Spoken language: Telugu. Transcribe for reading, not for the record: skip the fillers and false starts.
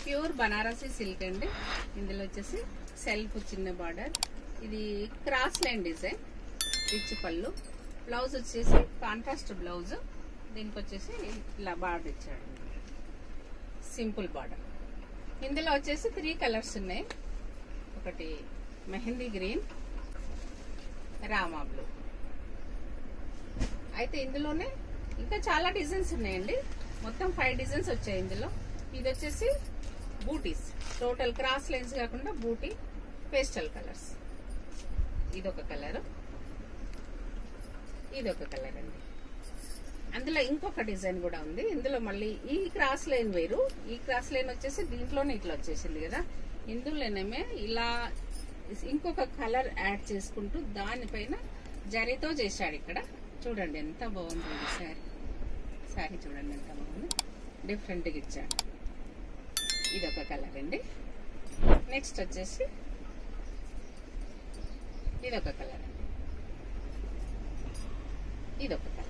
ప్యూర్ బనారసి సిల్క్ అండి. ఇందులో వచ్చేసి సెల్ఫ్ చిన్న బార్డర్, ఇది క్రాస్ లైన్ డిజైన్, రిచ్ పళ్ళు, బ్లౌజ్ వచ్చేసి కాంట్రాస్ట్ బ్లౌజ్, దీనికి వచ్చేసి ఇలా బార్డర్ ఇచ్చాడు, సింపుల్ బార్డర్. ఇందులో వచ్చేసి 3 కలర్స్ ఉన్నాయి. ఒకటి మెహందీ గ్రీన్, రామా బ్లూ. అయితే ఇందులోనే ఇంకా చాలా డిజైన్స్ ఉన్నాయండి. మొత్తం 5 డిజైన్స్ వచ్చాయి ఇందులో. ఇది వచ్చేసి బూటీస్, టోటల్ క్రాస్ లైన్స్ కాకుండా బూటీ పేస్టల్ కలర్స్. ఇదొక కలర్, ఇదొక కలర్ అండి. అందులో ఇంకొక డిజైన్ కూడా ఉంది. ఇందులో మళ్ళీ ఈ క్రాస్ లైన్ వేరు, ఈ క్రాస్ లైన్ వచ్చేసి దీంట్లోనే ఇట్లా వచ్చేసింది కదా. ఇందులోనేమే ఇలా ఇంకొక కలర్ యాడ్ చేసుకుంటూ దానిపైన జరీతో చేశాడు. ఇక్కడ చూడండి ఎంత బాగుంది శారీ. శారీ చూడండి ఎంత బాగుంది, డిఫరెంట్గా ఇచ్చాడు. ఇదొక కలర్ అండి. నెక్స్ట్ వచ్చేసి ఇదొక కలర్ అండి, ఇదొక కలర్.